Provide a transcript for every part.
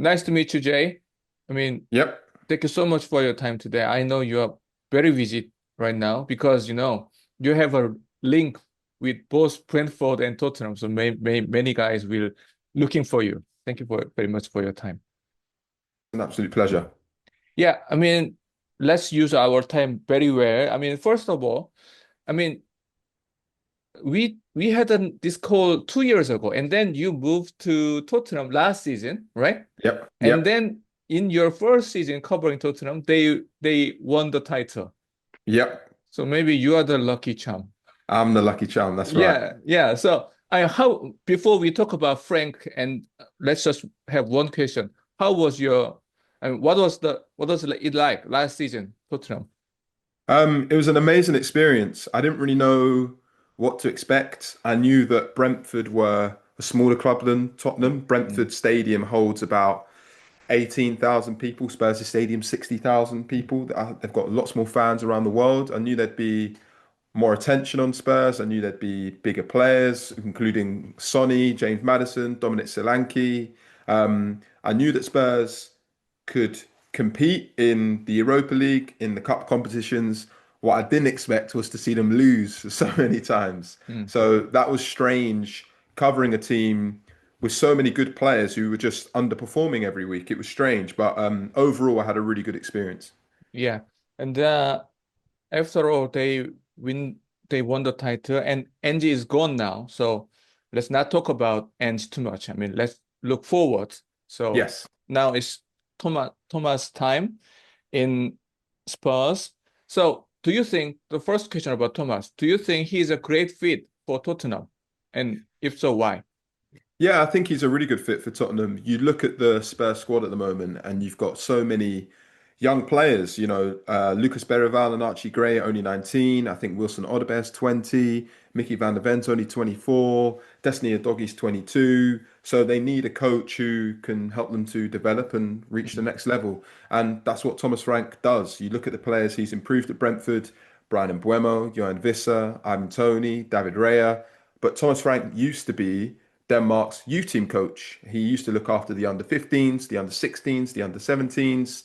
Nice to meet you, Jay. I mean, Yep. thank you so much for your time today. I know you are very busy right now because you have a link with both Brentford and Tottenham, so many guys will looking for you. Thank you very much for your time. An absolute pleasure. Yeah, I mean, let's use our time very well. I mean, first of all, I mean, we had this call 2 years ago, and then you moved to Tottenham last season, right? Yep. And Yep. then in your first season covering Tottenham, they won the title. Yep. So maybe you are the lucky charm. I'm the lucky charm. That's right. Yeah, yeah. So I how before we talk about Frank, and let's just have one question. How was your and what was it like last season, Tottenham? It was an amazing experience. I didn't really know what to expect. I knew that Brentford were a smaller club than Tottenham. Mm, Brentford Stadium holds about 18,000 people. Spurs Stadium, 60,000 people. They've got lots more fans around the world. I knew there'd be more attention on Spurs. I knew there'd be bigger players, including Sonny, James Maddison, Dominic Solanke. I knew that Spurs could compete in the Europa League, in the cup competitions. What I didn't expect was to see them lose so many times. mm. So that was strange covering a team with so many good players who were just underperforming every week. It was strange, but overall, I had a really good experience. Yeah. And after all, win they won the title, and Angie is gone now. So let's not talk about Angie too much. I mean, let's look forward. So Yes. now it's Thomas time in Spurs. So do you think the first question about Thomas, do you think he's a great fit for Tottenham? And if so, why? Yeah, I think he's a really good fit for Tottenham. You look at the Spurs squad at the moment, and you've got so many young players. Lucas Bergwijn and Archie Gray are only 19. I think Wilson Odobert 20. Mickey van der Vent's only 24. Destiny Udogi's 22. So they need a coach who can help them to develop and reach the Mm, next level. And that's what Thomas Frank does. You look at the players he's improved at Brentford, Brian Mbeumo, Johan Visser, Ivan Toney, David Raya. But Thomas Frank used to be Denmark's youth team coach. He used to look after the under 15s, the under 16s, the under 17s.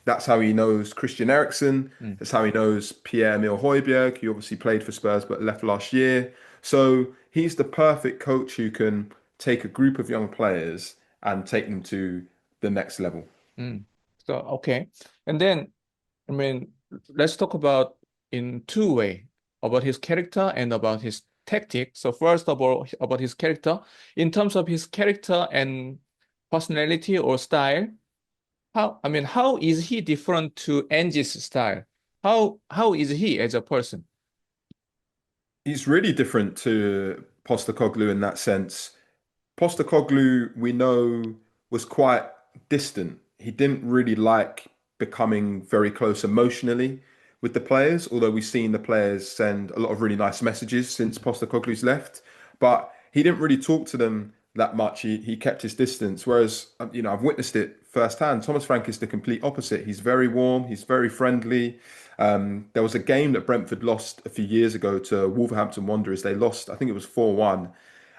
That's how he knows Christian Eriksen. mm. That's how he knows Pierre-Emile Højbjerg. He obviously played for Spurs but left last year. So he's the perfect coach who can take a group of young players and take them to the next level. Mm. So okay. And then I mean, let's talk about in two way about his character and about his tactic. So first of all, about his character, in terms of his character and personality or style, how is he different to Angie's style? How is he as a person? He's really different to Postecoglou in that sense. Postecoglou, we know, was quite distant. He didn't really like becoming very close emotionally with the players, although we've seen the players send a lot of really nice messages since Postecoglou's left. But he didn't really talk to them that much. He kept his distance. Whereas, I've witnessed it firsthand. Thomas Frank is the complete opposite. He's very warm, he's very friendly. There was a game that Brentford lost a few years ago to Wolverhampton Wanderers. They lost, I think it was 4-1.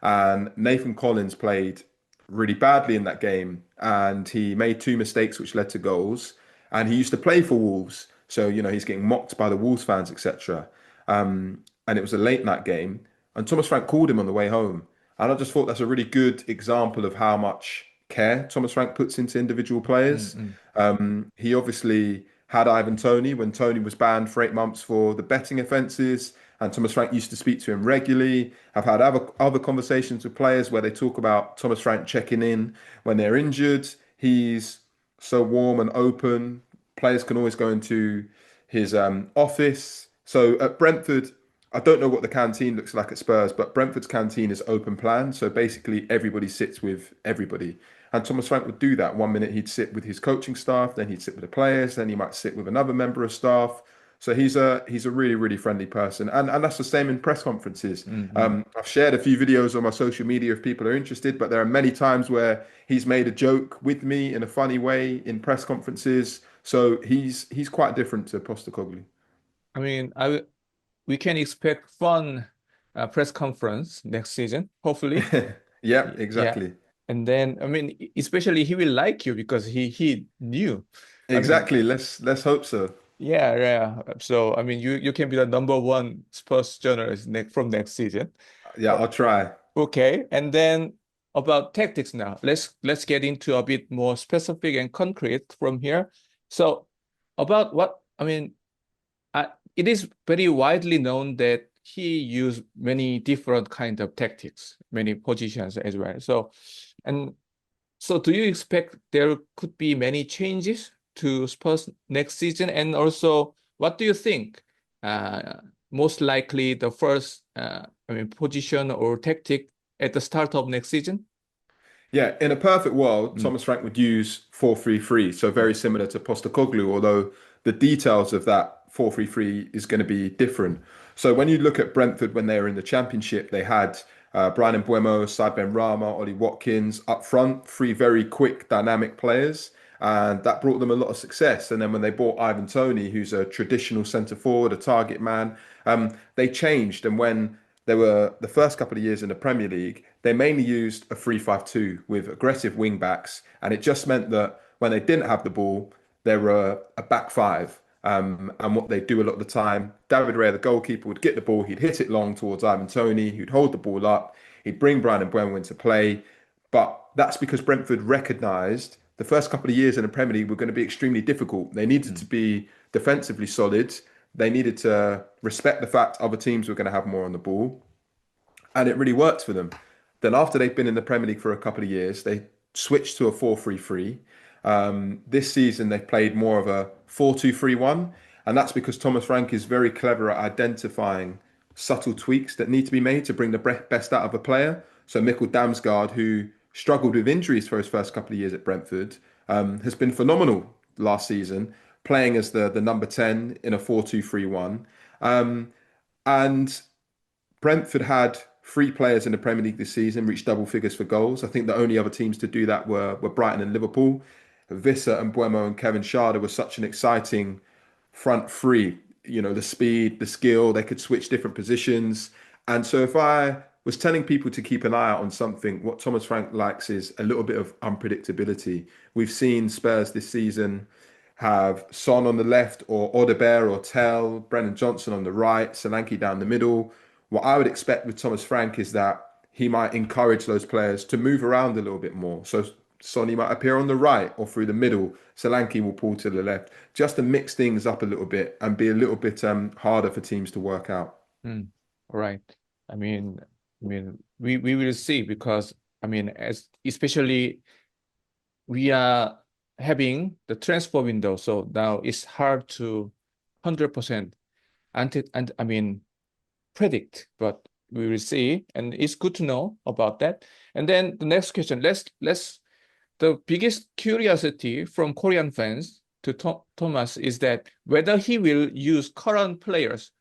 And Nathan Collins played really badly in that game, and he made two mistakes which led to goals. And he used to play for Wolves, so he's getting mocked by the Wolves fans, etc. And it was a late night game, and Thomas Frank called him on the way home, and I just thought that's a really good example of how much care Thomas Frank puts into individual Mm, players. mm, He obviously had Ivan Toney when Toney was banned for 8 months for the betting offences, and Thomas Frank used to speak to him regularly. I've had other conversations with players where they talk about Thomas Frank checking in when they're injured. He's so warm and open. Players can always go into his office. So at Brentford, I don't know what the canteen looks like at Spurs, but Brentford's canteen is open plan. So basically, everybody sits with everybody. And Thomas Frank would do that. One minute he'd sit with his coaching staff, then he'd sit with the players, then he might sit with another member of staff. So he's a really, really friendly person. And that's the same in press conferences. mm, mm. I've shared a few videos on my social media if people are interested, but there are many times where he's made a joke with me in a funny way in press conferences. So he's quite different to Postecoglou. I mean, we can expect fun press conference next season, hopefully. Yeah, Yeah. exactly. And then, I mean, especially he will like you because he knew. I mean, Exactly. Let's hope so. yeah, yeah. So, I mean, you can be the number one sports journalist from next season. Yeah, Uh, I'll try. Okay, and then about tactics now. Let's get into a bit more specific and concrete from here. So, about what I mean, it is very widely known that he used many different kind of tactics, many positions as well. And so do you expect there could be many changes to Spurs next season? And also, what do you think? Uh, Most likely the first, I mean, position or tactic at the start of next season? Yeah, in a perfect world, Mm, Thomas Frank would use 4-3-3, so mm, very similar to Postecoglou, although the details of that 4-3-3 is going to be different. So when you look at Brentford when they were in the Championship, they had Brian Mbeumo, Saad Benrahma, Ollie Watkins up front, three very quick, dynamic players, and that brought them a lot of success. And then when they bought Ivan Toney, who's a traditional centre forward, a target man, they changed. And when they were the first couple of years in the Premier League, they mainly used a 3-5-2 with aggressive wing backs, and it just meant that when they didn't have the ball, they were a back five. And what they do a lot of the time, David Raya, the goalkeeper, would get the ball, he'd hit it long towards Ivan Toney, who'd hold the ball up, he'd bring Brian Mbeumo into play. But that's because Brentford recognised the first couple of years in the Premier League were going to be extremely difficult. They needed to mm, be defensively solid. They needed to respect the fact other teams were going to have more on the ball, and it really worked for them. Then after they've been in the Premier League for a couple of years, they switched to a 4-3-3. This season they've played more of a 4-2-3-1, and that's because Thomas Frank is very clever at identifying subtle tweaks that need to be made to bring the best out of a player. So Mikkel Damsgaard, who struggled with injuries for his first couple of years at Brentford, has been phenomenal last season, playing as the number 10 in a 4-2-3-1. And Brentford had three players in the Premier League this season reach double figures for goals. I think the only other teams to do that were Brighton and Liverpool. Vissa and Buemo and Kevin Schade was such an exciting front three. You know, the speed, the skill, they could switch different positions. And so if I was telling people to keep an eye out on something, what Thomas Frank likes is a little bit of unpredictability. We've seen Spurs this season have Son on the left, or Odegaard or Tell, Brennan Johnson on the right, Solanke down the middle. What I would expect with Thomas Frank is that he might encourage those players to move around a little bit more. So Sonny might appear on the right or through the middle. Solanke will pull to the left, just to mix things up a little bit and be a little bit harder for teams to work out. mm. All right. I mean, we will see because I mean, as especially we are having the transfer window, so now it's hard to 100% and I mean predict, but we will see, and it's good to know about that. And then the next question, let's the biggest curiosity from Korean fans to Thomas is that whether he will use current players,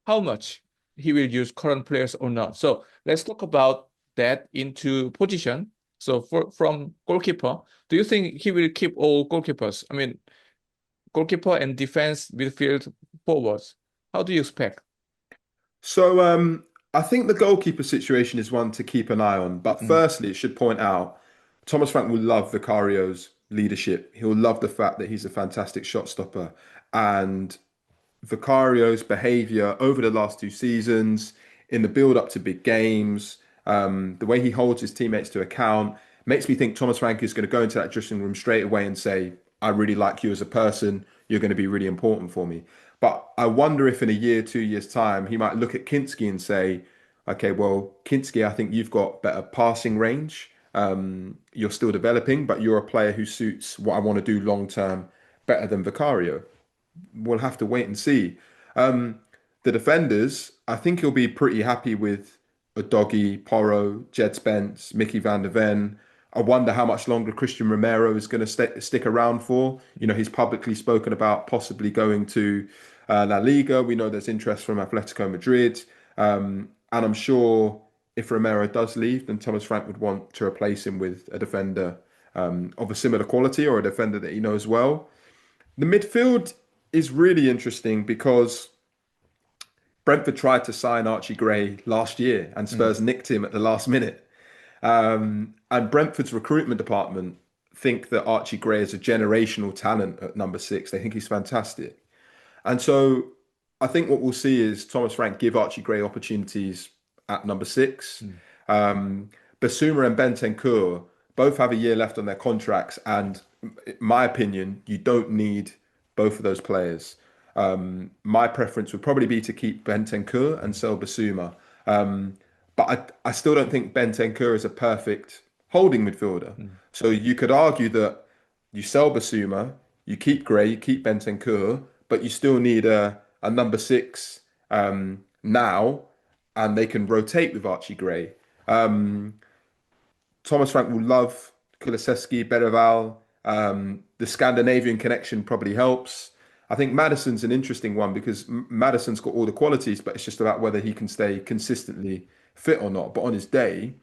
how much he will use current players or not. So let's talk about that into position. So from goalkeeper, do you think he will keep all goalkeepers? I mean, goalkeeper and defense, midfield, forwards. How do you expect? So I think the goalkeeper situation is one to keep an eye on. But Mm, firstly, it should point out Thomas Frank will love Vicario's leadership. He'll love the fact that he's a fantastic shot stopper. And Vicario's behavior over the last two seasons, in the build up to big games, the way he holds his teammates to account, makes me think Thomas Frank is going to go into that dressing room straight away and say, I really like you as a person. You're going to be really important for me. But I wonder if in a year, 2 years' time, he might look at Kinski and say, okay, well, Kinski, I think you've got better passing range. You're still developing, but you're a player who suits what I want to do long term better than Vicario. We'll have to wait and see. The defenders, I think he'll be pretty happy with Udogie, Porro, Jed Spence, Mickey van der Ven. I wonder how much longer Christian Romero is going to stick around for. You know, he's publicly spoken about possibly going to La Liga. We know there's interest from Atletico Madrid. And I'm sure if Romero does leave, then Thomas Frank would want to replace him with a defender of a similar quality or a defender that he knows well. The midfield is really interesting because Brentford tried to sign Archie Gray last year and mm, Spurs nicked him at the last minute. And Brentford's recruitment department think that Archie Gray is a generational talent at number 6. They think he's fantastic. And so I think what we'll see is Thomas Frank give Archie Gray opportunities at number 6. Basuma and Bentancur both have a year left on their contracts. And in my opinion, you don't need both of those players. My preference would probably be to keep Bentancur and sell Basuma. But I still don't think Bentancur is a perfect holding midfielder. So you could argue that you sell Basuma, you keep Gray, you keep Bentancur, but you still need a number 6 now, and they can rotate with Archie Gray. Thomas Frank will love Kulusevski, Bergvall. The Scandinavian connection probably helps. I think Maddison's an interesting one because Maddison's got all the qualities, but it's just about whether he can stay consistently fit or not. But on his day,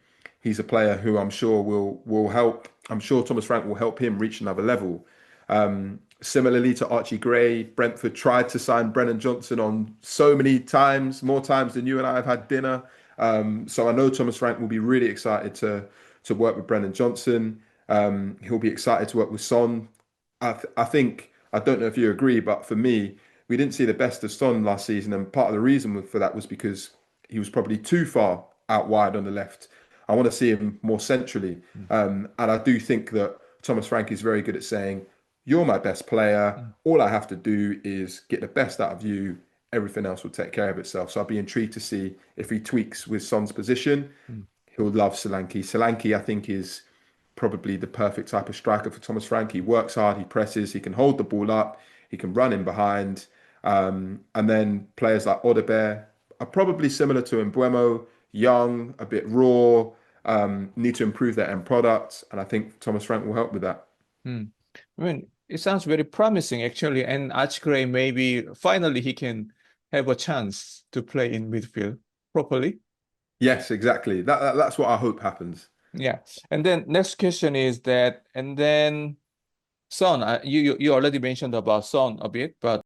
he's a player who I'm sure will help. I'm sure Thomas Frank will help him reach another level. Similarly to Archie Gray, Brentford tried to sign Brennan Johnson on so many times, more times than you and I have had dinner. So I know Thomas Frank will be really excited to work with Brennan Johnson. He'll be excited to work with Son. I think, I don't know if you agree, but for me, we didn't see the best of Son last season. And part of the reason for that was because he was probably too far out wide on the left. I want to see him more centrally. And I do think that Thomas Frank is very good at saying, you're my best player. All I have to do is get the best out of you. Everything else will take care of itself. So I'll be intrigued to see if he tweaks with Son's position. He'll love Solanke. Solanke, I think, is probably the perfect type of striker for Thomas Frank. He works hard, he presses, he can hold the ball up, he can run in behind. And then players like Odobert are probably similar to Mbeumo, young, a bit raw, need to improve their end product. And I think Thomas Frank will help with that. I mean, it sounds very promising, actually. And Archie Gray, maybe finally he can have a chance to play in midfield properly. Yes, exactly. That's what I hope happens. Yeah. And then next question is that, and then Son, you already mentioned about Son a bit, but